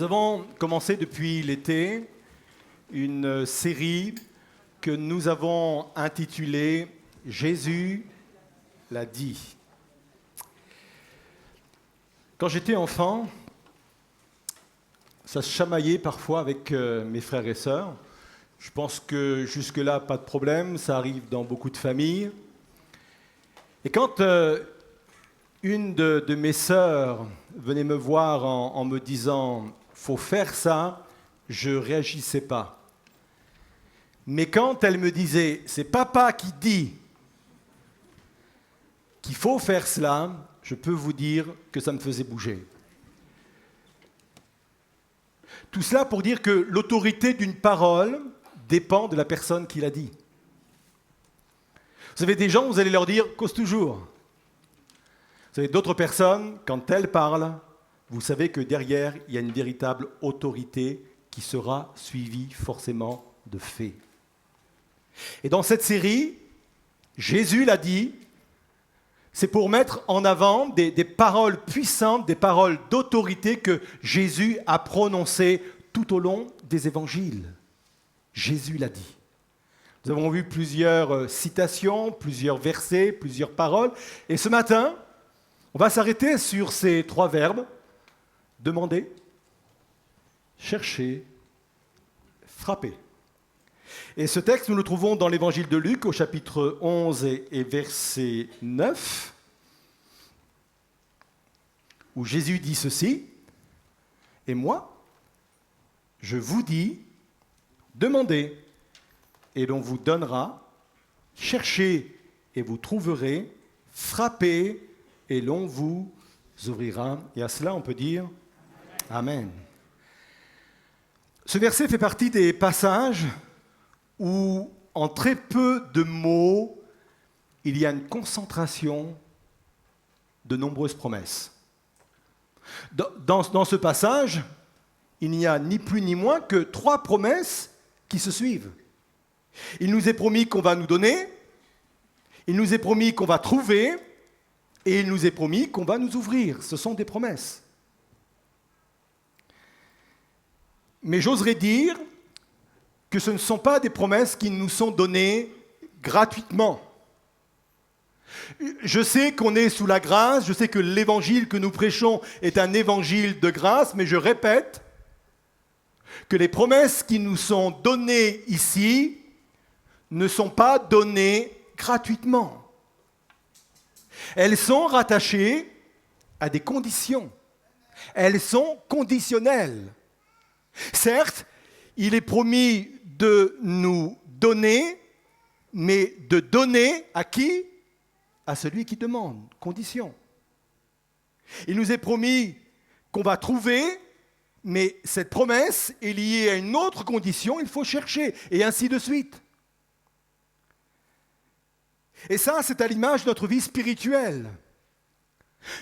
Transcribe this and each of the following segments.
Nous avons commencé depuis l'été une série que nous avons intitulée « Jésus l'a dit ». Quand j'étais enfant, ça se chamaillait parfois avec mes frères et sœurs. Je pense que jusque-là, pas de problème, ça arrive dans beaucoup de familles. Et quand une de mes sœurs venait me voir en me disant « faut faire ça », je ne réagissais pas. Mais quand elle me disait « c'est papa qui dit qu'il faut faire cela », je peux vous dire que ça me faisait bouger. Tout cela pour dire que l'autorité d'une parole dépend de la personne qui l'a dit. Vous avez des gens, vous allez leur dire « cause toujours ». Vous avez d'autres personnes, quand elles parlent, vous savez que derrière, il y a une véritable autorité qui sera suivie forcément de faits. Et dans cette série, Jésus l'a dit, c'est pour mettre en avant des paroles puissantes, des paroles d'autorité que Jésus a prononcées tout au long des évangiles. Jésus l'a dit. Nous avons vu plusieurs citations, plusieurs versets, plusieurs paroles. Et ce matin, on va s'arrêter sur ces trois verbes. Demander, chercher, frapper. Et ce texte, nous le trouvons dans l'évangile de Luc, au chapitre 11 et verset 9, où Jésus dit ceci, « Et moi, je vous dis, demandez, et l'on vous donnera, cherchez, et vous trouverez, frappez, et l'on vous ouvrira. » Et à cela, on peut dire « Amen ». Ce verset fait partie des passages où, en très peu de mots, il y a une concentration de nombreuses promesses. Dans ce passage, il n'y a ni plus ni moins que 3 promesses qui se suivent. Il nous est promis qu'on va nous donner, il nous est promis qu'on va trouver, et il nous est promis qu'on va nous ouvrir. Ce sont des promesses. Mais j'oserais dire que ce ne sont pas des promesses qui nous sont données gratuitement. Je sais qu'on est sous la grâce, je sais que l'évangile que nous prêchons est un évangile de grâce, mais je répète que les promesses qui nous sont données ici ne sont pas données gratuitement. Elles sont rattachées à des conditions. Elles sont conditionnelles. Certes, il est promis de nous donner, mais de donner à qui ? À celui qui demande. Condition. Il nous est promis qu'on va trouver, mais cette promesse est liée à une autre condition, il faut chercher, et ainsi de suite. Et ça, c'est à l'image de notre vie spirituelle.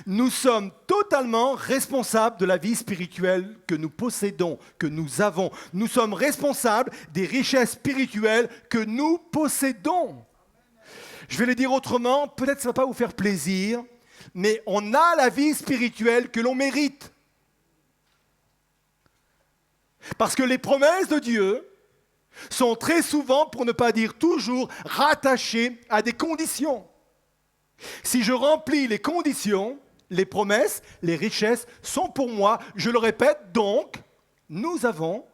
Nous sommes totalement responsables de la vie spirituelle que nous possédons, que nous avons. Nous sommes responsables des richesses spirituelles que nous possédons. Je vais le dire autrement, peut-être ça ne va pas vous faire plaisir, mais on a la vie spirituelle que l'on mérite. Parce que les promesses de Dieu sont très souvent, pour ne pas dire toujours, rattachées à des conditions. Si je remplis les conditions, les promesses, les richesses sont pour moi, je le répète, donc, nous avons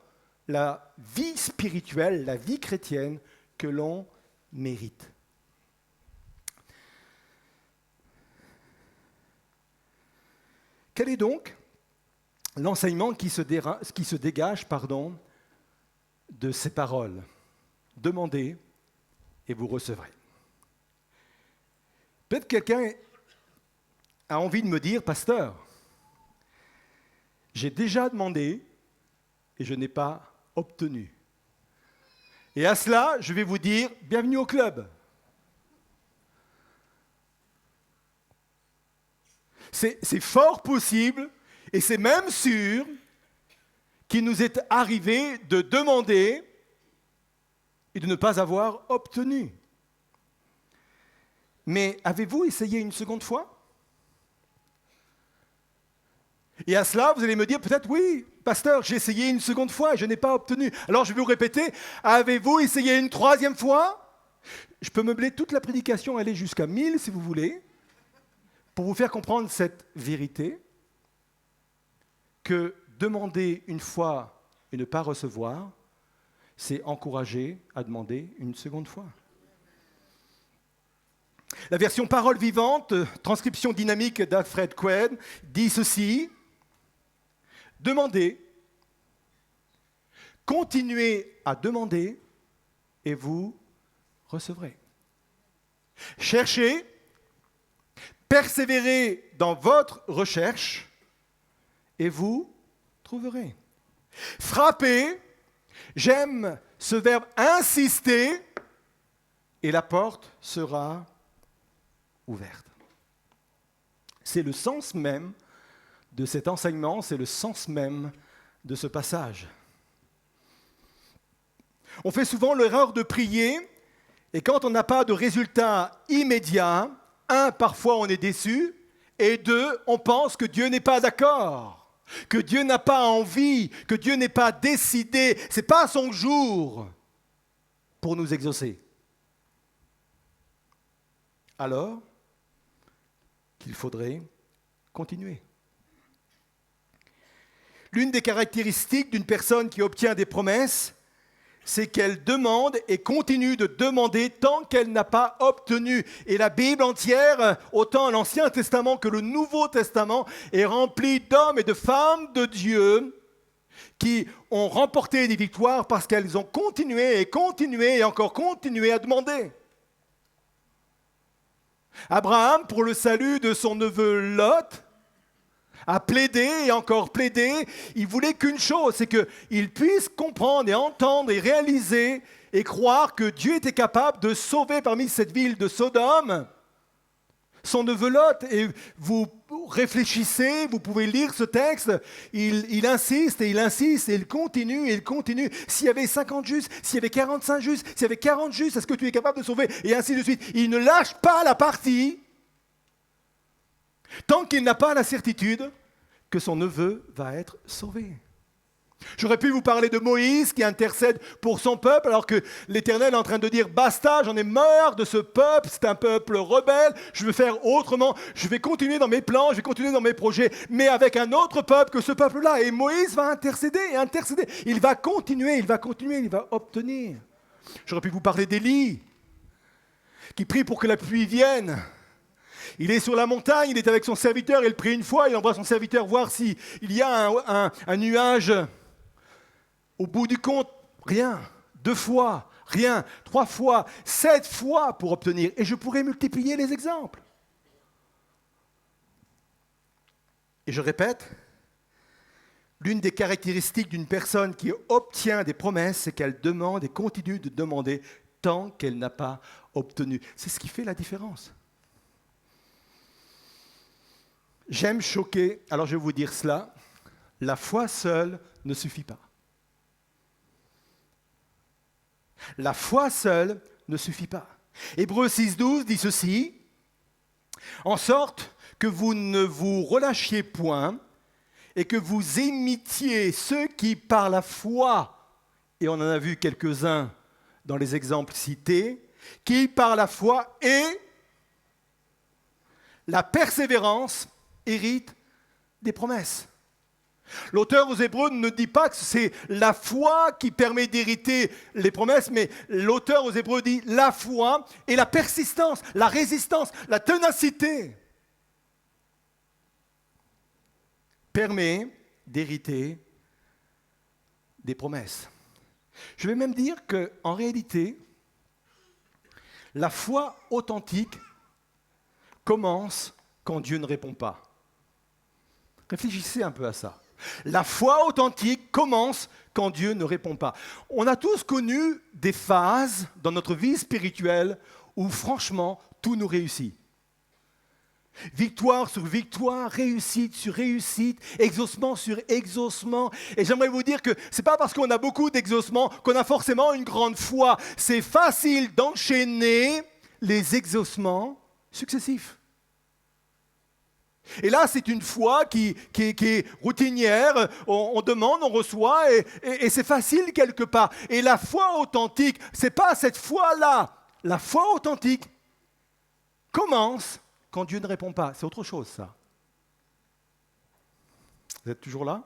la vie spirituelle, la vie chrétienne que l'on mérite. Quel est donc l'enseignement qui se dégage de ces paroles ? Demandez et vous recevrez. Peut-être quelqu'un a envie de me dire, pasteur, j'ai déjà demandé et je n'ai pas obtenu. Et à cela, je vais vous dire, bienvenue au club. C'est fort possible et c'est même sûr qu'il nous est arrivé de demander et de ne pas avoir obtenu. Mais avez-vous essayé une seconde fois ? Et à cela, vous allez me dire peut-être oui, Pasteur, j'ai essayé une seconde fois et je n'ai pas obtenu. Alors je vais vous répéter, avez-vous essayé une troisième fois? Je peux meubler toute la prédication, aller jusqu'à 1000 si vous voulez, pour vous faire comprendre cette vérité, que demander une fois et ne pas recevoir, c'est encourager à demander une seconde fois. La version parole vivante, transcription dynamique d'Alfred Cohen, dit ceci: demandez, continuez à demander et vous recevrez. Cherchez, persévérez dans votre recherche et vous trouverez. Frappez, j'aime ce verbe insister, et la porte sera ouverte. C'est le sens même de cet enseignement, c'est le sens même de ce passage. On fait souvent l'erreur de prier, et quand on n'a pas de résultat immédiat, parfois on est déçu, et on pense que Dieu n'est pas d'accord, que Dieu n'a pas envie, que Dieu n'est pas décidé, ce n'est pas son jour pour nous exaucer. Alors qu'il faudrait continuer. L'une des caractéristiques d'une personne qui obtient des promesses, c'est qu'elle demande et continue de demander tant qu'elle n'a pas obtenu. Et la Bible entière, autant l'Ancien Testament que le Nouveau Testament, est remplie d'hommes et de femmes de Dieu qui ont remporté des victoires parce qu'elles ont continué et encore continué à demander. Abraham, pour le salut de son neveu Lot, a plaidé et encore plaidé. Il voulait qu'une chose, c'est qu'il puisse comprendre et entendre et réaliser et croire que Dieu était capable de sauver parmi cette ville de Sodome son neveu Lot. Et vous réfléchissez, vous pouvez lire ce texte, il insiste et il continue et il continue. S'il y avait 50 justes, s'il y avait 45 justes, s'il y avait 40 justes, est-ce que tu es capable de sauver? Et ainsi de suite. Il ne lâche pas la partie tant qu'il n'a pas la certitude que son neveu va être sauvé. J'aurais pu vous parler de Moïse qui intercède pour son peuple alors que l'Éternel est en train de dire « Basta, j'en ai marre de ce peuple, c'est un peuple rebelle, je veux faire autrement, je vais continuer dans mes plans, je vais continuer dans mes projets, mais avec un autre peuple que ce peuple-là. » Et Moïse va intercéder et intercéder. Il va continuer, il va obtenir. J'aurais pu vous parler d'Élie qui prie pour que la pluie vienne. Il est sur la montagne, il est avec son serviteur, il prie une fois, il envoie son serviteur voir s'il y a un nuage. Au bout du compte, rien. 2 fois, rien. 3 fois, 7 fois pour obtenir. Et je pourrais multiplier les exemples. Et je répète, l'une des caractéristiques d'une personne qui obtient des promesses, c'est qu'elle demande et continue de demander tant qu'elle n'a pas obtenu. C'est ce qui fait la différence. J'aime choquer, alors je vais vous dire cela, la foi seule ne suffit pas. La foi seule ne suffit pas. Hébreux 6,12 dit ceci: en sorte que vous ne vous relâchiez point et que vous imitiez ceux qui par la foi, et on en a vu quelques-uns dans les exemples cités, qui par la foi et la persévérance hérite des promesses. L'auteur aux Hébreux ne dit pas que c'est la foi qui permet d'hériter les promesses, mais l'auteur aux Hébreux dit la foi et la persistance, la résistance, la ténacité permet d'hériter des promesses. Je vais même dire qu'en réalité, la foi authentique commence quand Dieu ne répond pas. Réfléchissez un peu à ça. La foi authentique commence quand Dieu ne répond pas. On a tous connu des phases dans notre vie spirituelle où franchement, tout nous réussit. Victoire sur victoire, réussite sur réussite, exaucement sur exaucement. Et j'aimerais vous dire que ce n'est pas parce qu'on a beaucoup d'exaucements qu'on a forcément une grande foi. C'est facile d'enchaîner les exaucements successifs. Et là, c'est une foi qui est routinière, on demande, on reçoit, et c'est facile quelque part. Et la foi authentique, ce n'est pas cette foi-là. La foi authentique commence quand Dieu ne répond pas. C'est autre chose, ça. Vous êtes toujours là?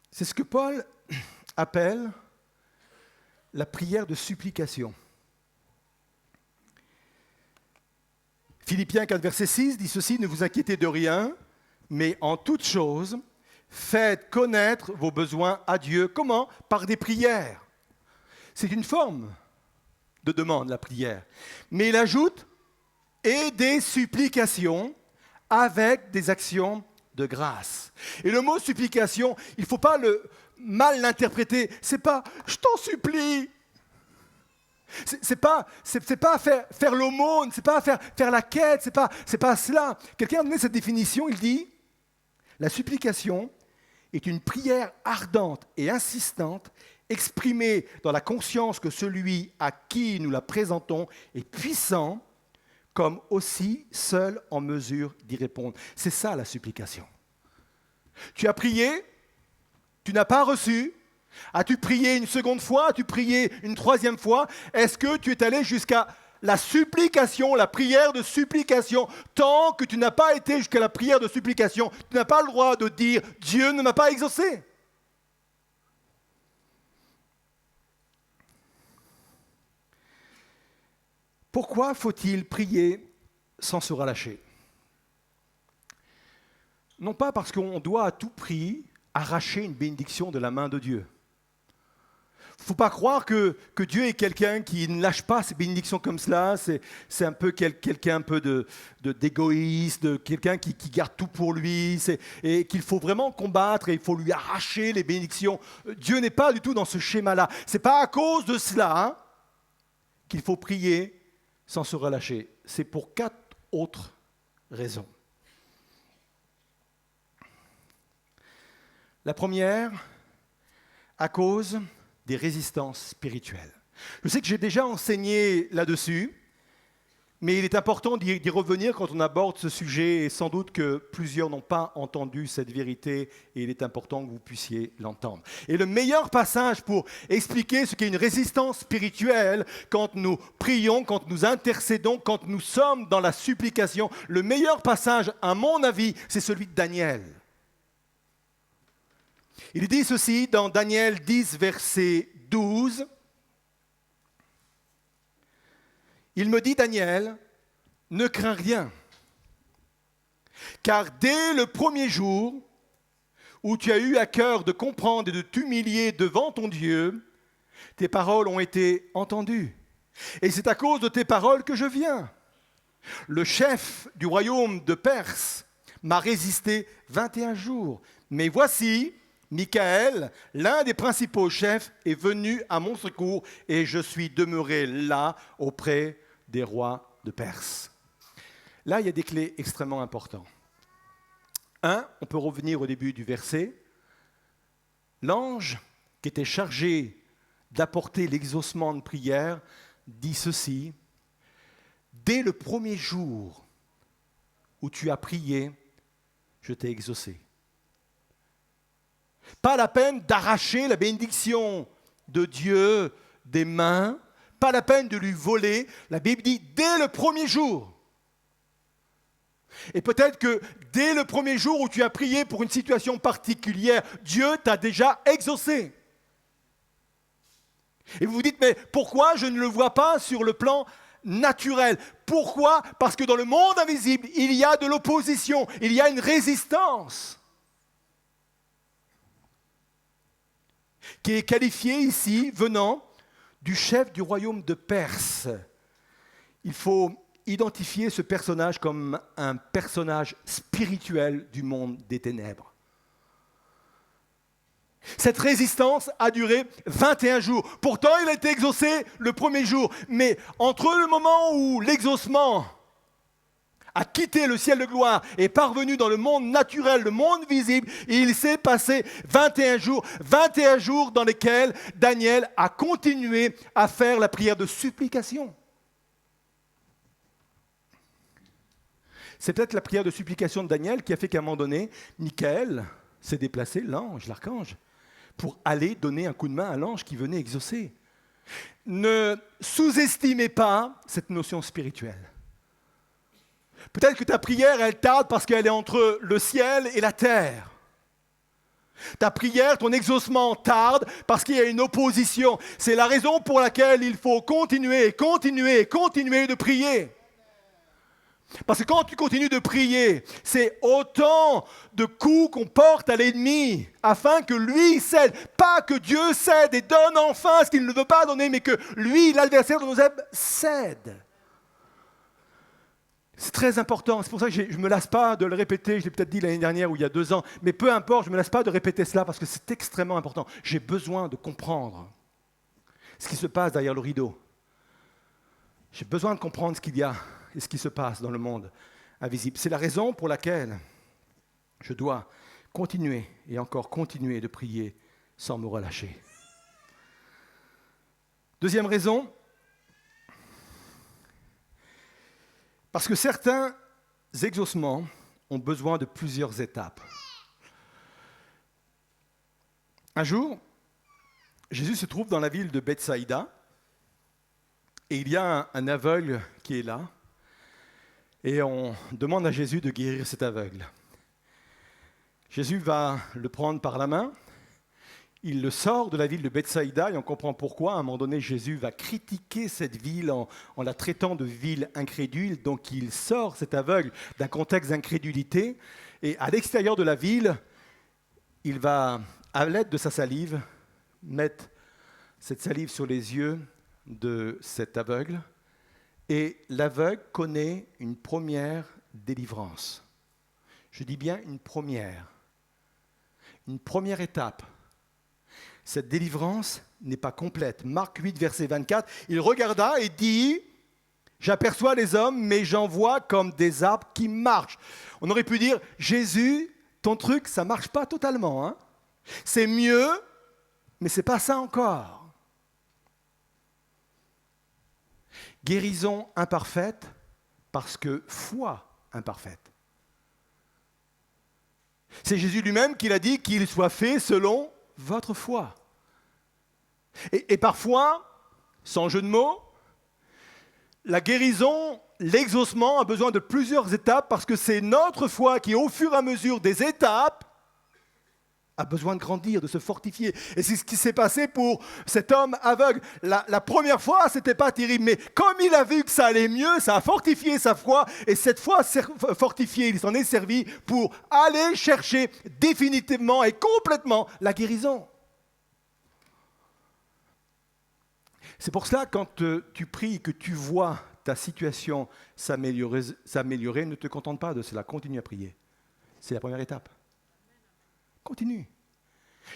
C'est ce que Paul appelle la prière de supplication. Philippiens 4, verset 6 dit ceci, « Ne vous inquiétez de rien, mais en toute chose, faites connaître vos besoins à Dieu. » Comment? Par des prières. C'est une forme de demande, la prière. Mais il ajoute, « et des supplications avec des actions de grâce. » Et le mot supplication, il ne faut pas mal l'interpréter. C'est pas « je t'en supplie ». C'est pas faire l'aumône, c'est pas faire la quête, c'est pas cela. Quelqu'un a donné cette définition, il dit la supplication est une prière ardente et insistante exprimée dans la conscience que celui à qui nous la présentons est puissant, comme aussi seul en mesure d'y répondre. C'est ça la supplication. Tu as prié, tu n'as pas reçu. As-tu prié une seconde fois? As-tu prié une troisième fois? Est-ce que tu es allé jusqu'à la supplication, la prière de supplication? Tant que tu n'as pas été jusqu'à la prière de supplication, tu n'as pas le droit de dire « Dieu ne m'a pas exaucé ». Pourquoi faut-il prier sans se relâcher? Non pas parce qu'on doit à tout prix arracher une bénédiction de la main de Dieu. Il ne faut pas croire que Dieu est quelqu'un qui ne lâche pas ses bénédictions comme cela. C'est un peu quelqu'un un peu d'égoïste, de quelqu'un qui garde tout pour lui, et qu'il faut vraiment combattre et il faut lui arracher les bénédictions. Dieu n'est pas du tout dans ce schéma-là. Ce n'est pas à cause de cela qu'il faut prier sans se relâcher. C'est pour 4 autres raisons. La première, à cause des résistances spirituelles. Je sais que j'ai déjà enseigné là-dessus, mais il est important d'y revenir quand on aborde ce sujet, et sans doute que plusieurs n'ont pas entendu cette vérité, et il est important que vous puissiez l'entendre. Et le meilleur passage pour expliquer ce qu'est une résistance spirituelle, quand nous prions, quand nous intercédons, quand nous sommes dans la supplication, le meilleur passage, à mon avis, c'est celui de Daniel. Il dit ceci dans Daniel 10, verset 12. Il me dit, Daniel, ne crains rien, car dès le premier jour où tu as eu à cœur de comprendre et de t'humilier devant ton Dieu, tes paroles ont été entendues. Et c'est à cause de tes paroles que je viens. Le chef du royaume de Perse m'a résisté 21 jours. Mais voici, Michaël, l'un des principaux chefs, est venu à mon secours et je suis demeuré là auprès des rois de Perse. Là, il y a des clés extrêmement importantes. On peut revenir au début du verset. L'ange qui était chargé d'apporter l'exaucement de prière dit ceci. Dès le premier jour où tu as prié, je t'ai exaucé. Pas la peine d'arracher la bénédiction de Dieu des mains, pas la peine de lui voler. La Bible dit dès le premier jour. Et peut-être que dès le premier jour où tu as prié pour une situation particulière, Dieu t'a déjà exaucé. Et vous vous dites, mais pourquoi je ne le vois pas sur le plan naturel? Pourquoi? Parce que dans le monde invisible, il y a de l'opposition, il y a une résistance qui est qualifiée ici, venant du chef du royaume de Perse. Il faut identifier ce personnage comme un personnage spirituel du monde des ténèbres. Cette résistance a duré 21 jours. Pourtant, il a été exaucé le premier jour. Mais entre le moment où l'exaucement a quitté le ciel de gloire et est parvenu dans le monde naturel, le monde visible, et il s'est passé 21 jours dans lesquels Daniel a continué à faire la prière de supplication. C'est peut-être la prière de supplication de Daniel qui a fait qu'à un moment donné, Michael s'est déplacé, l'ange, l'archange, pour aller donner un coup de main à l'ange qui venait exaucer. Ne sous-estimez pas cette notion spirituelle. Peut-être que ta prière, elle tarde parce qu'elle est entre le ciel et la terre. Ta prière, ton exaucement tarde parce qu'il y a une opposition. C'est la raison pour laquelle il faut continuer de prier. Parce que quand tu continues de prier, c'est autant de coups qu'on porte à l'ennemi afin que lui cède. Pas que Dieu cède et donne enfin ce qu'il ne veut pas donner, mais que lui, l'adversaire de nos âmes, cède. C'est très important. C'est pour ça que je ne me lasse pas de le répéter. Je l'ai peut-être dit l'année dernière ou il y a 2 ans. Mais peu importe, je ne me lasse pas de répéter cela parce que c'est extrêmement important. J'ai besoin de comprendre ce qui se passe derrière le rideau. J'ai besoin de comprendre ce qu'il y a et ce qui se passe dans le monde invisible. C'est la raison pour laquelle je dois continuer et encore continuer de prier sans me relâcher. Deuxième raison, parce que certains exaucements ont besoin de plusieurs étapes. Un jour, Jésus se trouve dans la ville de Bethsaïda et il y a un aveugle qui est là. Et on demande à Jésus de guérir cet aveugle. Jésus va le prendre par la main, il le sort de la ville de Bethsaïda et on comprend pourquoi. À un moment donné, Jésus va critiquer cette ville en la traitant de ville incrédule. Donc il sort cet aveugle d'un contexte d'incrédulité et à l'extérieur de la ville, il va, à l'aide de sa salive, mettre cette salive sur les yeux de cet aveugle. Et l'aveugle connaît une première délivrance. Je dis bien une première étape. Cette délivrance n'est pas complète. Marc 8, verset 24, il regarda et dit « J'aperçois les hommes, mais j'en vois comme des arbres qui marchent. » On aurait pu dire « Jésus, ton truc, ça ne marche pas totalement. Hein. C'est mieux, mais ce n'est pas ça encore. » Guérison imparfaite parce que foi imparfaite. C'est Jésus lui-même qui l'a dit qu'il soit fait selon votre foi. Et parfois, sans jeu de mots, la guérison, l'exaucement a besoin de plusieurs étapes parce que c'est notre foi qui, au fur et à mesure des étapes, a besoin de grandir, de se fortifier. Et c'est ce qui s'est passé pour cet homme aveugle. La première fois, ce n'était pas terrible, mais comme il a vu que ça allait mieux, ça a fortifié sa foi, et cette foi fortifiée, il s'en est servi pour aller chercher définitivement et complètement la guérison. C'est pour cela, quand tu pries, que tu vois ta situation s'améliorer, ne te contente pas de cela, continue à prier. C'est la première étape. Continue.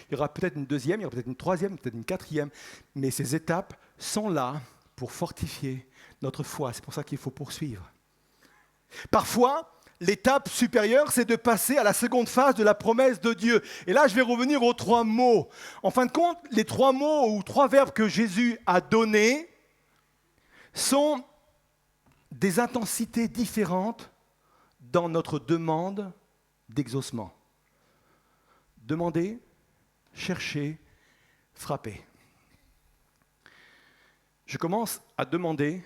Il y aura peut-être une deuxième, il y aura peut-être une troisième, peut-être une quatrième, mais ces étapes sont là pour fortifier notre foi. C'est pour ça qu'il faut poursuivre. Parfois, l'étape supérieure, c'est de passer à la seconde phase de la promesse de Dieu. Et là, je vais revenir aux 3 mots. En fin de compte, les 3 mots ou 3 verbes que Jésus a donnés sont des intensités différentes dans notre demande d'exaucement. Demander, chercher, frapper. Je commence à demander,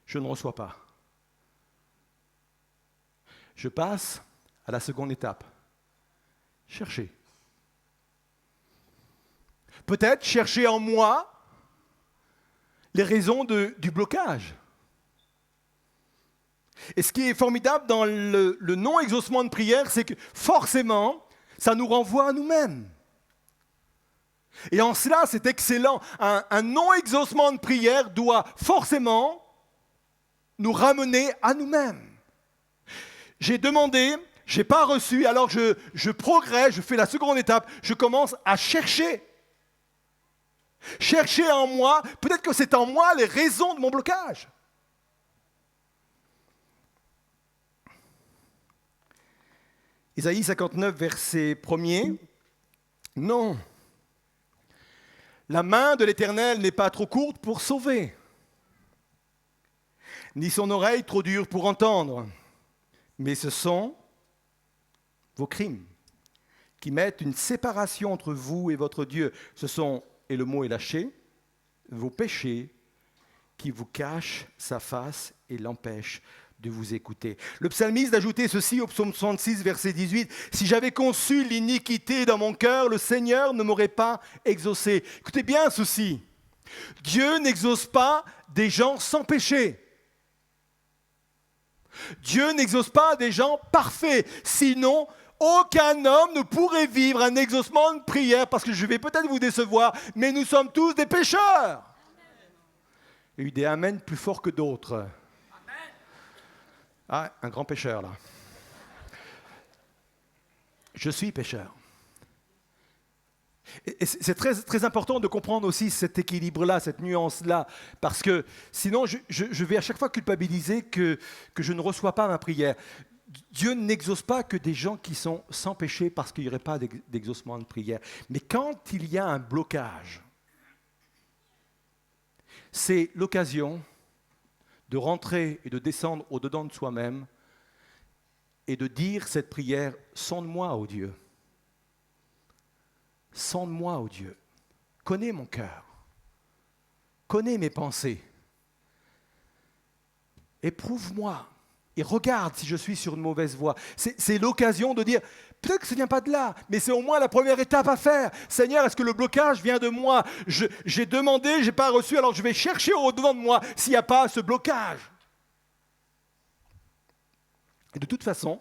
je ne reçois pas. Je passe à la seconde étape, chercher. Peut-être chercher en moi les raisons du blocage. Et ce qui est formidable dans le non-exaucement de prière, c'est que forcément, ça nous renvoie à nous-mêmes. Et en cela, c'est excellent. Un non-exaucement de prière doit forcément nous ramener à nous-mêmes. J'ai demandé, je n'ai pas reçu, alors je progresse, je fais la seconde étape, je commence à chercher. Chercher en moi, peut-être que c'est en moi les raisons de mon blocage. Isaïe 59, verset 1er. Non, la main de l'Éternel n'est pas trop courte pour sauver, ni son oreille trop dure pour entendre. mais ce sont vos crimes qui mettent une séparation entre vous et votre Dieu. Ce sont, et le mot est lâché, vos péchés qui vous cachent sa face et l'empêchent de vous écouter. Le psalmiste ajoutait ceci au psaume 66, verset 18, « Si j'avais conçu l'iniquité dans mon cœur, le Seigneur ne m'aurait pas exaucé. » Écoutez bien ceci, Dieu n'exauce pas des gens sans péché. Dieu n'exauce pas des gens parfaits, sinon aucun homme ne pourrait vivre un exaucement de prière, parce que je vais peut-être vous décevoir, mais nous sommes tous des pécheurs. Il y a eu des amens plus forts que d'autres. Ah, un grand pécheur là. Je suis pécheur. Et c'est très, très important de comprendre aussi cet équilibre-là, cette nuance-là, parce que sinon je vais à chaque fois culpabiliser que je ne reçois pas ma prière. Dieu n'exauce pas que des gens qui sont sans péché parce qu'il n'y aurait pas d'exaucement de prière. Mais quand il y a un blocage, c'est l'occasion de rentrer et de descendre au-dedans de soi-même et de dire cette prière, sonde-moi, ô Dieu. Sonde-moi, ô Dieu. Connais mon cœur. Connais mes pensées. Éprouve-moi. Et regarde si je suis sur une mauvaise voie. C'est l'occasion de dire, peut-être que ça ne vient pas de là, mais c'est au moins la première étape à faire. Seigneur, est-ce que le blocage vient de moi? J'ai demandé, je n'ai pas reçu, alors je vais chercher au-devant de moi s'il n'y a pas ce blocage. Et de toute façon,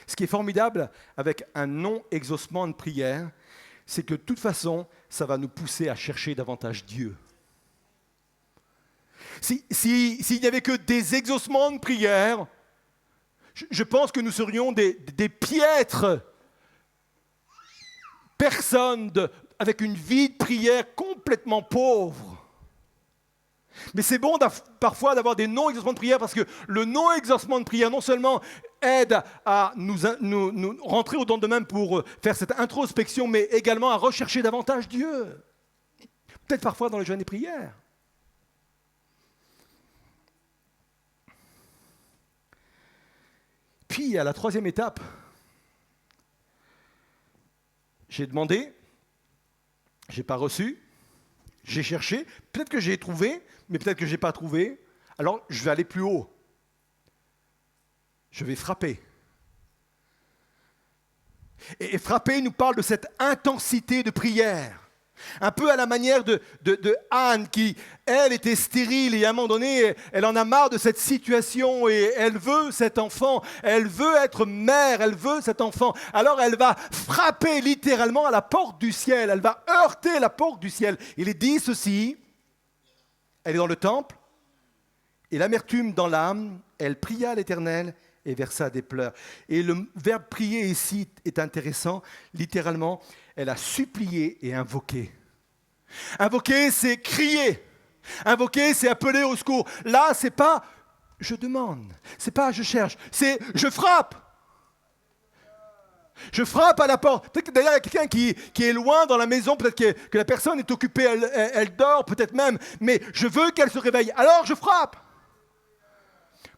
ce qui est formidable avec un non-exaucement de prière, c'est que de toute façon, ça va nous pousser à chercher davantage Dieu. S'il n'y avait que des exaucements de prière, je pense que nous serions des piètres personnes avec une vie de prière complètement pauvre. Mais c'est bon parfois d'avoir des non-exaucements de prière, parce que le non-exaucement de prière non seulement aide à nous rentrer au dedans de même pour faire cette introspection, mais également à rechercher davantage Dieu. Peut-être parfois dans les jeûnes et prières. Puis, à la troisième étape, j'ai demandé, je n'ai pas reçu, j'ai cherché, peut-être que j'ai trouvé, mais peut-être que je n'ai pas trouvé, alors je vais aller plus haut. Je vais frapper. Et frapper nous parle de cette intensité de prière. Un peu à la manière de Anne qui, elle, était stérile et à un moment donné, elle en a marre de cette situation et elle veut cet enfant, elle veut être mère, elle veut cet enfant. Alors elle va frapper littéralement à la porte du ciel, elle va heurter la porte du ciel. Il est dit ceci, elle est dans le temple et l'amertume dans l'âme, elle pria à l'Éternel et versa des pleurs. Et le verbe prier ici est intéressant, littéralement, elle a supplié et invoqué. Invoquer, c'est crier. Invoquer, c'est appeler au secours. Là, c'est pas je demande, c'est pas je cherche, c'est je frappe. Je frappe à la porte. Peut-être que d'ailleurs, il y a quelqu'un qui est loin dans la maison, peut-être que la personne est occupée, elle dort peut-être même, mais je veux qu'elle se réveille. Alors je frappe.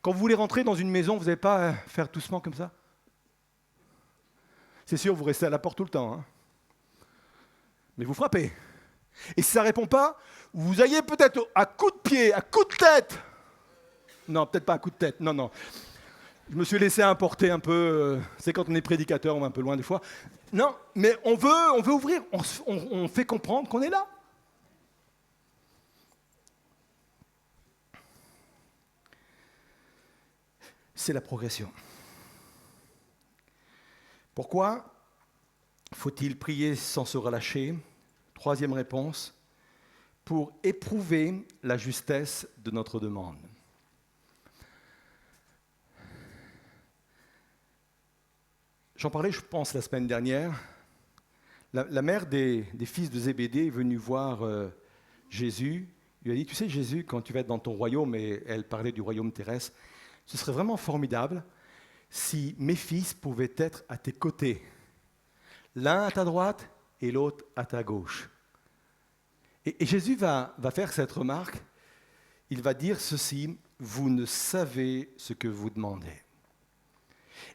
Quand vous voulez rentrer dans une maison, vous n'allez pas faire doucement comme ça. C'est sûr, vous restez à la porte tout le temps. Hein. Mais vous frappez. Et si ça ne répond pas, vous ayez peut-être à coup de pied, à coup de tête. Non, peut-être pas à coup de tête, non. Je me suis laissé importer un peu, c'est quand on est prédicateur, on va un peu loin des fois. Non, mais on veut ouvrir, on fait comprendre qu'on est là. C'est la progression. Pourquoi faut-il prier sans se relâcher? Troisième réponse, pour éprouver la justesse de notre demande. J'en parlais, je pense, la semaine dernière. La mère des fils de Zébédée est venue voir Jésus. Il lui a dit, tu sais Jésus, quand tu vas être dans ton royaume, et elle parlait du royaume terrestre, ce serait vraiment formidable si mes fils pouvaient être à tes côtés. L'un à ta droite et l'autre à ta gauche. Et Jésus va faire cette remarque. Il va dire ceci, vous ne savez ce que vous demandez.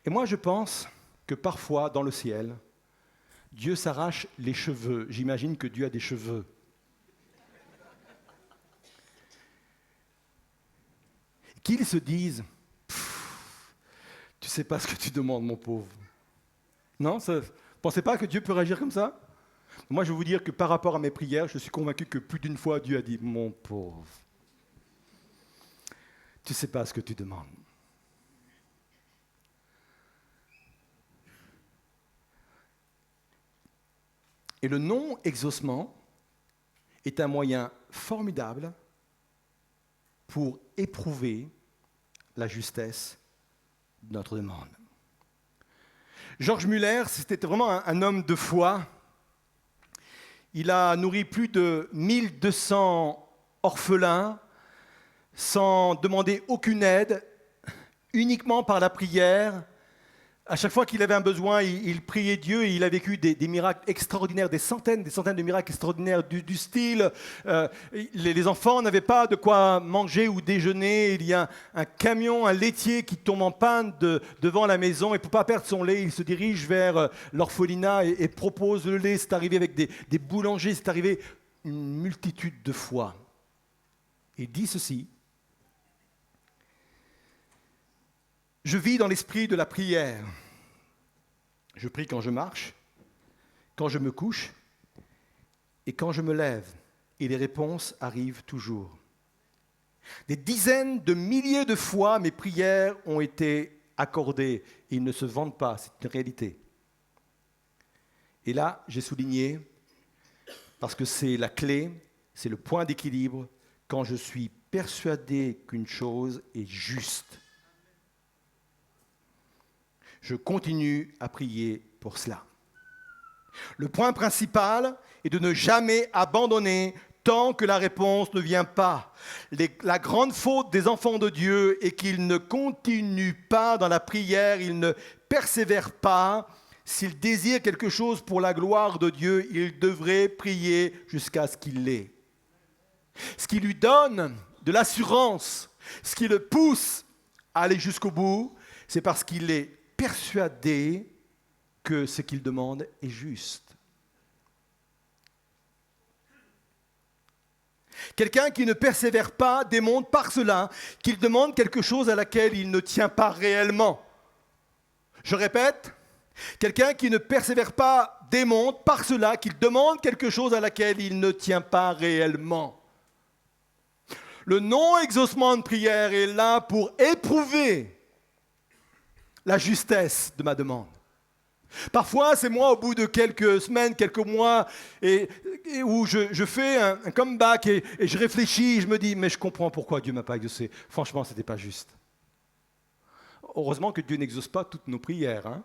Et moi, je pense que parfois, dans le ciel, Dieu s'arrache les cheveux. J'imagine que Dieu a des cheveux. Qu'ils se disent, tu sais pas ce que tu demandes, mon pauvre. Non, vous ne pensez pas que Dieu peut réagir comme ça? Moi, je vais vous dire que par rapport à mes prières, je suis convaincu que plus d'une fois, Dieu a dit, mon pauvre, tu ne sais pas ce que tu demandes. Et le non-exaucement est un moyen formidable pour éprouver la justesse de notre demande. George Muller, c'était vraiment un homme de foi. Il a nourri plus de 1200 orphelins sans demander aucune aide, uniquement par la prière. À chaque fois qu'il avait un besoin, il priait Dieu et il a vécu des miracles extraordinaires, des centaines de miracles extraordinaires du style. Les enfants n'avaient pas de quoi manger ou déjeuner. Il y a un camion, un laitier qui tombe en panne devant la maison et pour ne pas perdre son lait, il se dirige vers l'orphelinat et propose le lait. C'est arrivé avec des boulangers, c'est arrivé une multitude de fois. Il dit ceci: je vis dans l'esprit de la prière. Je prie quand je marche, quand je me couche et quand je me lève. Et les réponses arrivent toujours. Des dizaines de milliers de fois, mes prières ont été accordées. Et ils ne se vantent pas, c'est une réalité. Et là, j'ai souligné, parce que c'est la clé, c'est le point d'équilibre, quand je suis persuadé qu'une chose est juste. Je continue à prier pour cela. Le point principal est de ne jamais abandonner tant que la réponse ne vient pas. La grande faute des enfants de Dieu est qu'ils ne continuent pas dans la prière, ils ne persévèrent pas. S'ils désirent quelque chose pour la gloire de Dieu, ils devraient prier jusqu'à ce qu'il l'ait. Ce qui lui donne de l'assurance, ce qui le pousse à aller jusqu'au bout, c'est parce qu'il est persuadé que ce qu'il demande est juste. Quelqu'un qui ne persévère pas démontre par cela qu'il demande quelque chose à laquelle il ne tient pas réellement. Je répète, quelqu'un qui ne persévère pas démontre par cela qu'il demande quelque chose à laquelle il ne tient pas réellement. Le non-exaucement de prière est là pour éprouver la justesse de ma demande. Parfois, c'est moi, au bout de quelques semaines, quelques mois, où je fais un comeback et je réfléchis, je me dis, mais je comprends pourquoi Dieu ne m'a pas exaucé. Franchement, ce n'était pas juste. Heureusement que Dieu n'exauce pas toutes nos prières. Hein.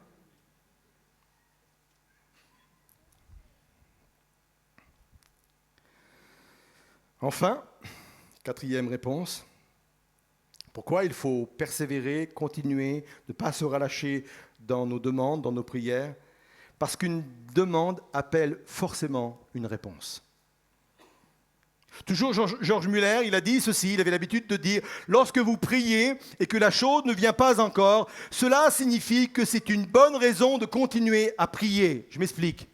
Enfin, quatrième réponse. Pourquoi il faut persévérer, continuer, ne pas se relâcher dans nos demandes, dans nos prières? Parce qu'une demande appelle forcément une réponse. Toujours George Muller, il a dit ceci, il avait l'habitude de dire « Lorsque vous priez et que la chose ne vient pas encore, cela signifie que c'est une bonne raison de continuer à prier. » Je m'explique,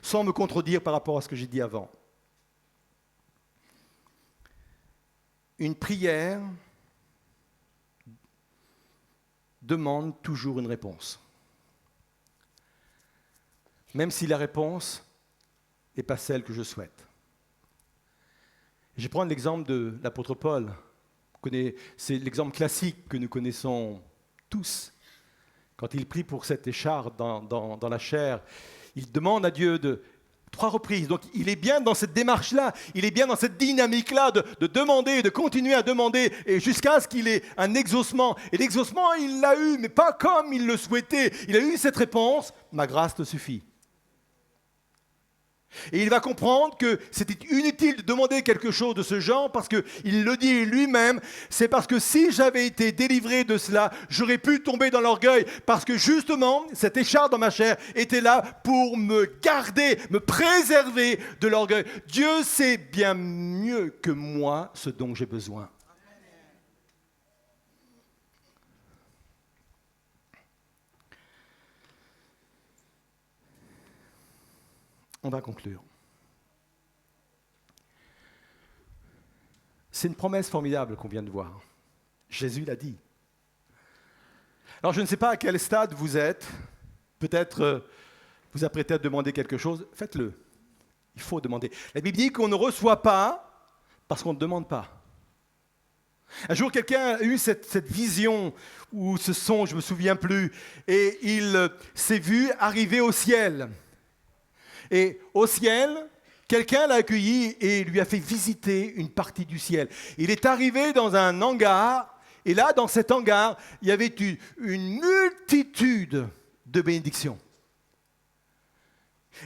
sans me contredire par rapport à ce que j'ai dit avant. Une prière demande toujours une réponse. Même si la réponse n'est pas celle que je souhaite. Je vais prendre l'exemple de l'apôtre Paul. C'est l'exemple classique que nous connaissons tous. Quand il prie pour cette écharpe dans la chair, il demande à Dieu 3 reprises. Donc il est bien dans cette démarche-là, il est bien dans cette dynamique-là de demander, de continuer à demander, et jusqu'à ce qu'il ait un exaucement. Et l'exaucement, il l'a eu, mais pas comme il le souhaitait. Il a eu cette réponse, ma grâce te suffit. Et il va comprendre que c'était inutile de demander quelque chose de ce genre parce qu'il le dit lui-même, c'est parce que si j'avais été délivré de cela, j'aurais pu tomber dans l'orgueil parce que justement, cette écharpe dans ma chair était là pour me garder, me préserver de l'orgueil. Dieu sait bien mieux que moi ce dont j'ai besoin. On va conclure. C'est une promesse formidable qu'on vient de voir. Jésus l'a dit. Alors je ne sais pas à quel stade vous êtes. Peut-être vous apprêtez à demander quelque chose. Faites-le. Il faut demander. La Bible dit qu'on ne reçoit pas parce qu'on ne demande pas. Un jour, quelqu'un a eu cette vision ou ce son, je ne me souviens plus, et il s'est vu arriver au ciel. Et au ciel, quelqu'un l'a accueilli et lui a fait visiter une partie du ciel. Il est arrivé dans un hangar, et là, dans cet hangar, il y avait une multitude de bénédictions.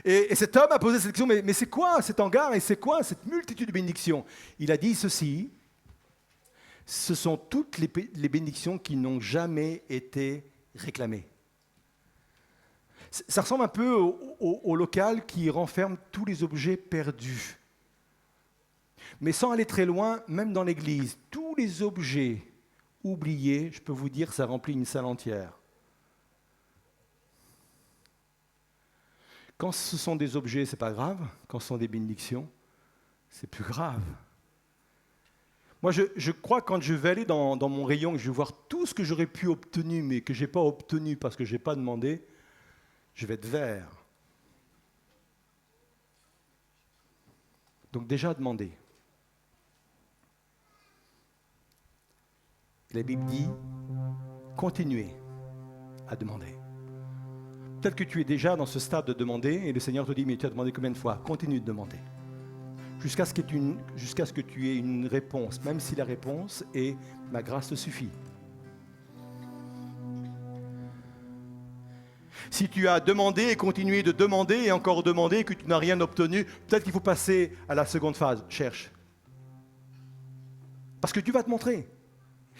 Et cet homme a posé cette question, mais c'est quoi cet hangar et c'est quoi cette multitude de bénédictions? Il a dit ceci: ce sont toutes les bénédictions qui n'ont jamais été réclamées. Ça ressemble un peu au local qui renferme tous les objets perdus. Mais sans aller très loin, même dans l'église, tous les objets oubliés, je peux vous dire, ça remplit une salle entière. Quand ce sont des objets, ce n'est pas grave. Quand ce sont des bénédictions, c'est plus grave. Moi, je crois que quand je vais aller dans mon rayon, je vais voir tout ce que j'aurais pu obtenir, mais que je n'ai pas obtenu parce que je n'ai pas demandé, je vais être vert. Donc déjà, demander. La Bible dit, continuez à demander. Peut-être que tu es déjà dans ce stade de demander, et le Seigneur te dit, mais tu as demandé combien de fois? Continue de demander. Jusqu'à ce que tu aies une réponse, même si la réponse est « ma grâce te suffit ». Si tu as demandé et continué de demander et encore demandé et que tu n'as rien obtenu, peut-être qu'il faut passer à la seconde phase, cherche. Parce que Dieu va te montrer.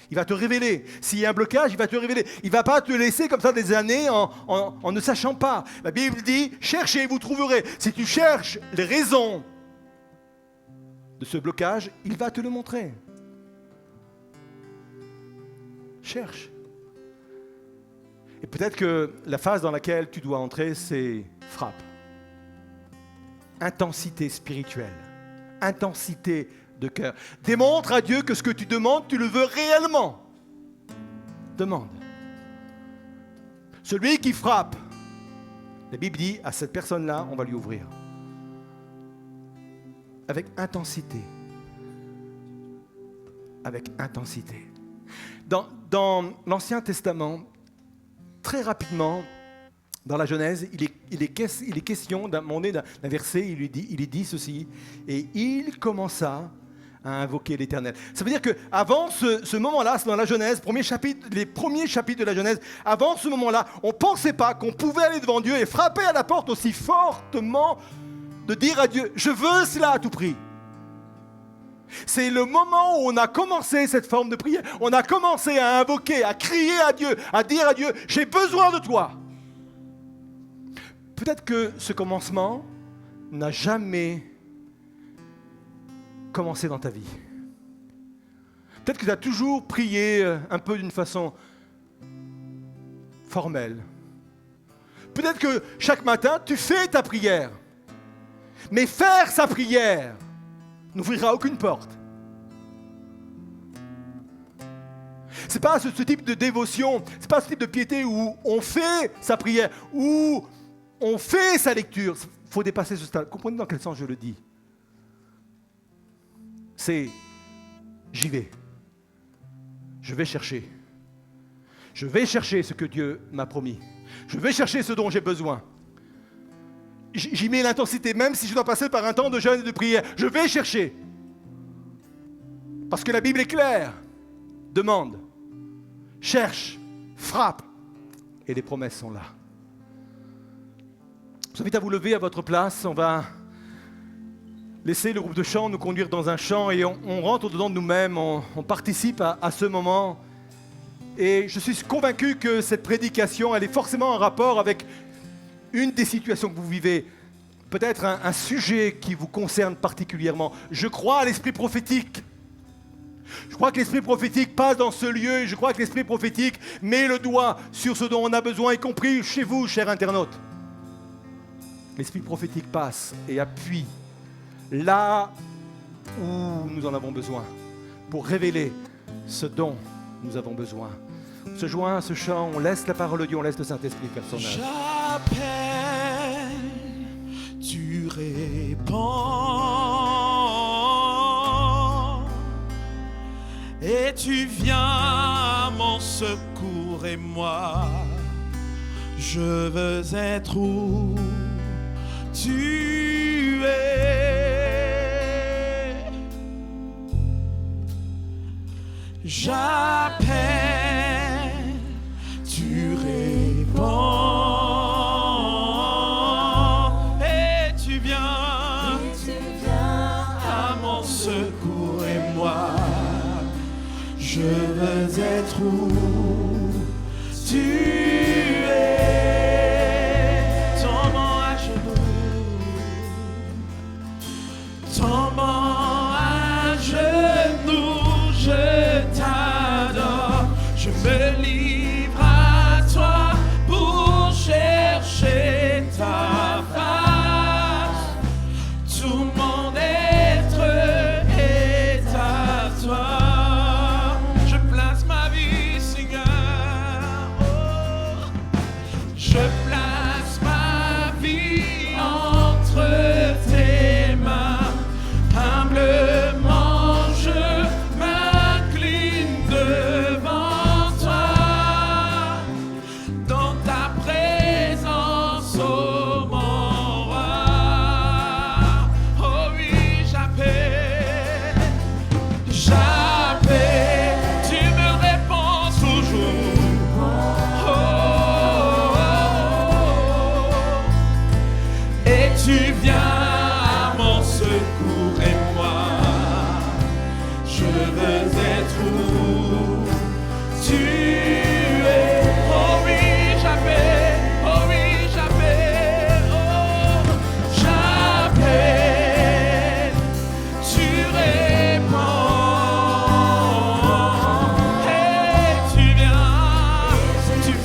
Il va te révéler. S'il y a un blocage, il va te révéler. Il ne va pas te laisser comme ça des années en ne sachant pas. La Bible dit, cherchez et vous trouverez. Si tu cherches les raisons de ce blocage, il va te le montrer. Cherche. Et peut-être que la phase dans laquelle tu dois entrer, c'est frappe. Intensité spirituelle. Intensité de cœur. Démontre à Dieu que ce que tu demandes, tu le veux réellement. Demande. Celui qui frappe, la Bible dit, à cette personne-là, on va lui ouvrir. Avec intensité. Avec intensité. Dans l'Ancien Testament, très rapidement, dans la Genèse, il est question d'un verset, il est dit ceci, et il commença à invoquer l'Éternel. Ça veut dire qu'avant ce moment-là, c'est dans la Genèse, les premiers chapitres de la Genèse, avant ce moment-là, on ne pensait pas qu'on pouvait aller devant Dieu et frapper à la porte aussi fortement, de dire à Dieu, je veux cela à tout prix. C'est le moment où on a commencé cette forme de prière. On a commencé à invoquer, à crier à Dieu, à dire à Dieu, j'ai besoin de toi. Peut-être que ce commencement n'a jamais commencé dans ta vie. Peut-être que tu as toujours prié un peu d'une façon formelle. Peut-être que chaque matin, tu fais ta prière. Mais faire sa prière n'ouvrira aucune porte. Ce n'est pas ce type de dévotion, ce n'est pas ce type de piété où on fait sa prière, où on fait sa lecture. Il faut dépasser ce stade. Comprenez dans quel sens je le dis. C'est, j'y vais. Je vais chercher. Je vais chercher ce que Dieu m'a promis. Je vais chercher ce dont j'ai besoin. J'y mets l'intensité, même si je dois passer par un temps de jeûne et de prière. Je vais chercher. Parce que la Bible est claire. Demande, cherche, frappe. Et les promesses sont là. Je vous invite à vous lever à votre place. On va laisser le groupe de chant nous conduire dans un chant et on rentre dedans de nous-mêmes. On participe à ce moment. Et je suis convaincu que cette prédication, elle est forcément en rapport avec une des situations que vous vivez, peut-être un sujet qui vous concerne particulièrement. Je crois à l'esprit prophétique. Je crois que l'esprit prophétique passe dans ce lieu et je crois que l'esprit prophétique met le doigt sur ce dont on a besoin, y compris chez vous, chers internautes. l'esprit prophétique passe et appuie là où nous en avons besoin pour révéler ce dont nous avons besoin. On se joint à ce chant, on laisse la parole de Dieu, on laisse le Saint-Esprit faire son œuvre. J'appelle, tu réponds, et tu viens à mon secours, et moi, je veux être où tu es. J'appelle, tu réponds, et tu viens à mon secours, et moi, je veux être où tu es. Tombant à genoux, tombant à genoux, je t'adore, je me livre à toi pour chercher ta face. Tout mon être est à toi. Je place ma vie, Seigneur. Oh. Je place ma vie entre tes mains. Humblement je m'incline devant toi. Dans ta présence, ô mon roi. Oh oui, j'appelle, j'appelle, tu me réponds toujours. Oh, oh, oh. Et tu viens à mon secours, et moi, je veux être où tu es. Oh oui, j'appelle, oh oui, j'appelle, oh, j'appelle, tu réponds, et tu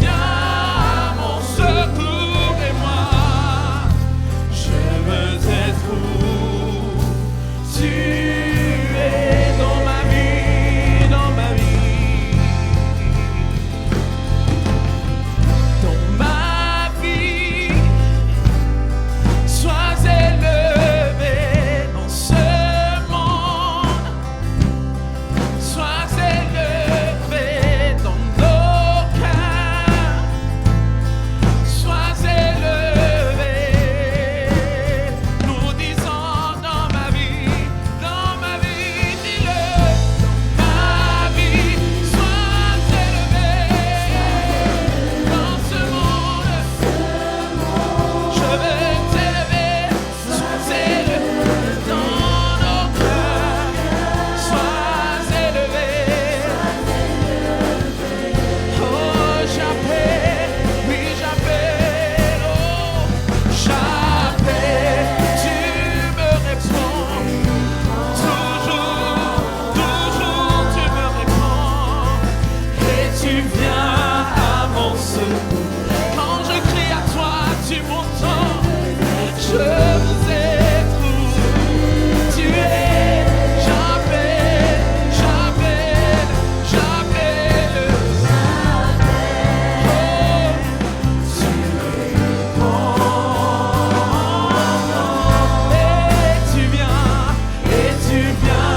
viens à mon secours, et moi, je veux être où tu es dans ma vie, dans ma vie. Dans ma vie, sois élevé dans ce monde, sois élevé dans nos cœurs, sois élevé. Nous disons dans ma vie, dis-le, dans ma vie, sois élevé dans ce monde. Je veux t'élever, sois élevé dans nos cœurs, sois élevé. Oh, j'appelle, oui, j'appelle, oh, j'appelle, tu me réponds, toujours, toujours tu me réponds, et tu viens à mon secours. Quand je crie à toi, tu m'entends. Je veux être où tu es. J'appelle, j'appelle, j'appelle. Oh, tu réponds. Et tu viens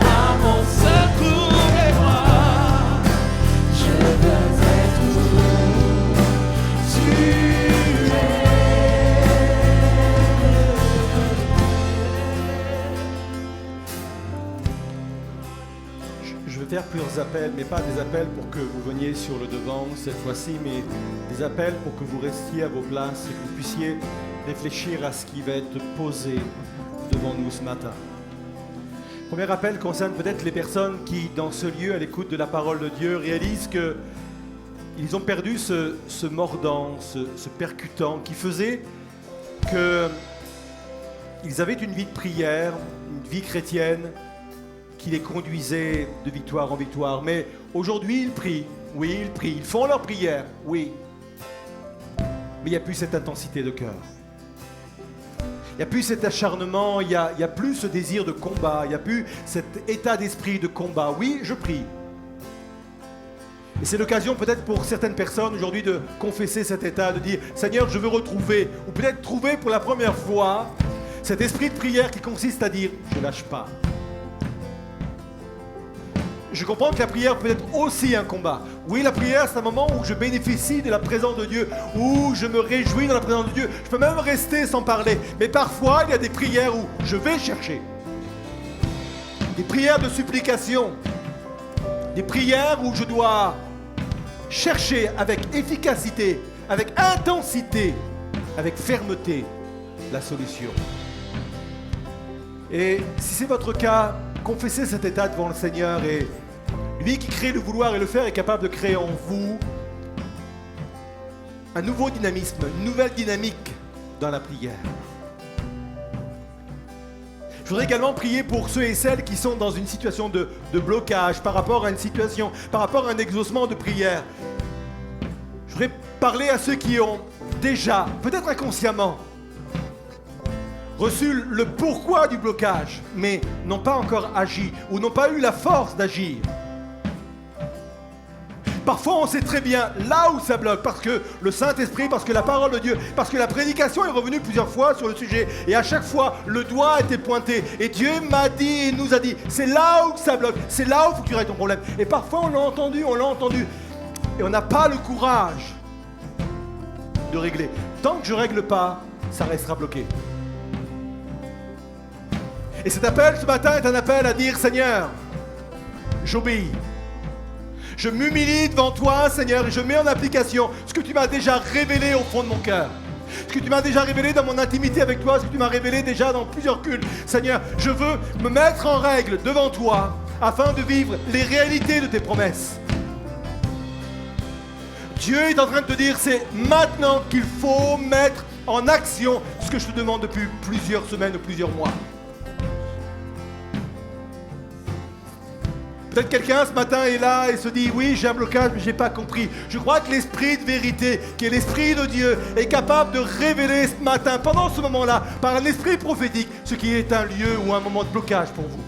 à mon secours, et moi, je veux être où tu es. Je vais faire plusieurs appels, mais pas des appels pour que vous veniez sur le devant cette fois-ci, mais des appels pour que vous restiez à vos places et que vous puissiez réfléchir à ce qui va être posé devant nous ce matin. Premier appel concerne peut-être les personnes qui, dans ce lieu, à l'écoute de la parole de Dieu, réalisent qu'ils ont perdu ce mordant, ce percutant qui faisait qu'ils avaient une vie de prière, une vie chrétienne, qui les conduisait de victoire en victoire. Mais aujourd'hui, ils prient. Oui, ils prient. Ils font leur prière. Oui. Mais il n'y a plus cette intensité de cœur. Il n'y a plus cet acharnement, il n'y a plus ce désir de combat, il n'y a plus cet état d'esprit de combat. Oui, je prie. Et c'est l'occasion peut-être pour certaines personnes aujourd'hui de confesser cet état, de dire « Seigneur, je veux retrouver » ou peut-être trouver pour la première fois cet esprit de prière qui consiste à dire « Je ne lâche pas ». Je comprends que la prière peut être aussi un combat. Oui, la prière, c'est un moment où je bénéficie de la présence de Dieu, où je me réjouis dans la présence de Dieu. Je peux même rester sans parler. Mais parfois, il y a des prières où je vais chercher. Des prières de supplication. Des prières où je dois chercher avec efficacité, avec intensité, avec fermeté, la solution. Et si c'est votre cas, confessez cet état devant le Seigneur et lui qui crée le vouloir et le faire est capable de créer en vous un nouveau dynamisme, une nouvelle dynamique dans la prière. Je voudrais également prier pour ceux et celles qui sont dans une situation de blocage par rapport à une situation, par rapport à un exaucement de prière. Je voudrais parler à ceux qui ont déjà, peut-être inconsciemment, reçu le pourquoi du blocage, mais n'ont pas encore agi ou n'ont pas eu la force d'agir. Parfois, on sait très bien là où ça bloque, parce que le Saint-Esprit, parce que la parole de Dieu, parce que la prédication est revenue plusieurs fois sur le sujet, et à chaque fois, le doigt a été pointé, et Dieu m'a dit, et nous a dit, c'est là où ça bloque, c'est là où il faut que tu règles ton problème. Et parfois, on l'a entendu, et on n'a pas le courage de régler. Tant que je ne règle pas, ça restera bloqué. Et cet appel ce matin est un appel à dire, Seigneur, j'obéis. Je m'humilie devant toi, Seigneur, et je mets en application ce que tu m'as déjà révélé au fond de mon cœur. Ce que tu m'as déjà révélé dans mon intimité avec toi, ce que tu m'as révélé déjà dans plusieurs cultes. Seigneur, je veux me mettre en règle devant toi afin de vivre les réalités de tes promesses. Dieu est en train de te dire, c'est maintenant qu'il faut mettre en action ce que je te demande depuis plusieurs semaines ou plusieurs mois. Peut-être quelqu'un ce matin est là et se dit, oui, j'ai un blocage, mais je n'ai pas compris. Je crois que l'esprit de vérité, qui est l'esprit de Dieu, est capable de révéler ce matin, pendant ce moment-là, par un esprit prophétique, ce qui est un lieu ou un moment de blocage pour vous.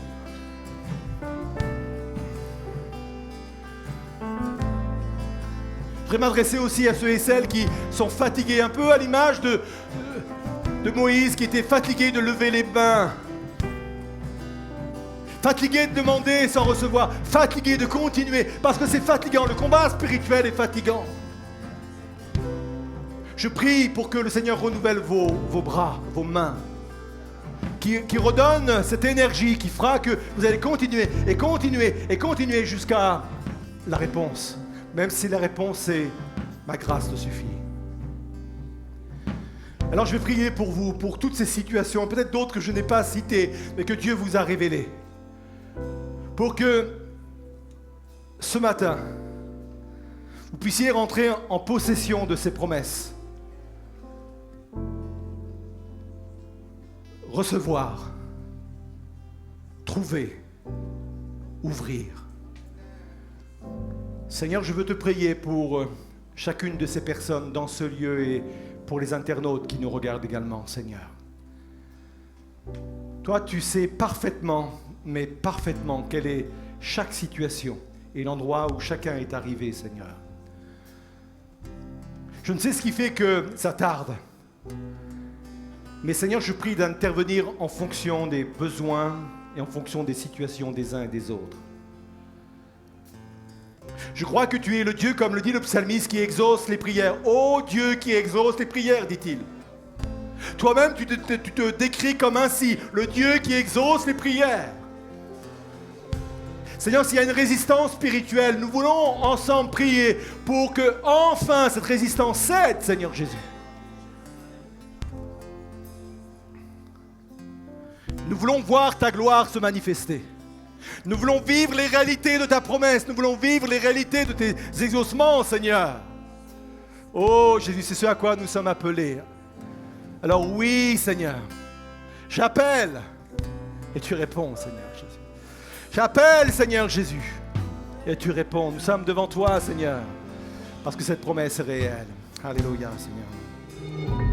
Je voudrais m'adresser aussi à ceux et celles qui sont fatigués, un peu à l'image de Moïse, qui était fatigué de lever les mains. Fatigué de demander sans recevoir, fatigué de continuer, parce que c'est fatigant, le combat spirituel est fatigant. Je prie pour que le Seigneur renouvelle vos bras, vos mains, qui redonne cette énergie qui fera que vous allez continuer et continuer et continuer jusqu'à la réponse, même si la réponse est « ma grâce te suffit ». Alors je vais prier pour vous, pour toutes ces situations, peut-être d'autres que je n'ai pas citées, mais que Dieu vous a révélées. Pour que ce matin, vous puissiez rentrer en possession de ces promesses. Recevoir, trouver, ouvrir. Seigneur, je veux te prier pour chacune de ces personnes dans ce lieu et pour les internautes qui nous regardent également, Seigneur. Toi, tu sais parfaitement, mais parfaitement, quelle est chaque situation et l'endroit où chacun est arrivé, Seigneur. Je ne sais ce qui fait que ça tarde, mais Seigneur, je prie d'intervenir en fonction des besoins et en fonction des situations des uns et des autres. Je crois que tu es le Dieu, comme le dit le psalmiste, qui exauce les prières. Ô Dieu qui exauce les prières, dit-il. Toi-même, tu te décris comme ainsi, le Dieu qui exauce les prières. Seigneur, s'il y a une résistance spirituelle, nous voulons ensemble prier pour que enfin cette résistance cède, Seigneur Jésus. Nous voulons voir ta gloire se manifester. Nous voulons vivre les réalités de ta promesse. Nous voulons vivre les réalités de tes exaucements, Seigneur. Oh Jésus, c'est ce à quoi nous sommes appelés. Alors oui, Seigneur, j'appelle et tu réponds, Seigneur Jésus. J'appelle, Seigneur Jésus, et tu réponds. Nous sommes devant toi, Seigneur, parce que cette promesse est réelle. Alléluia, Seigneur.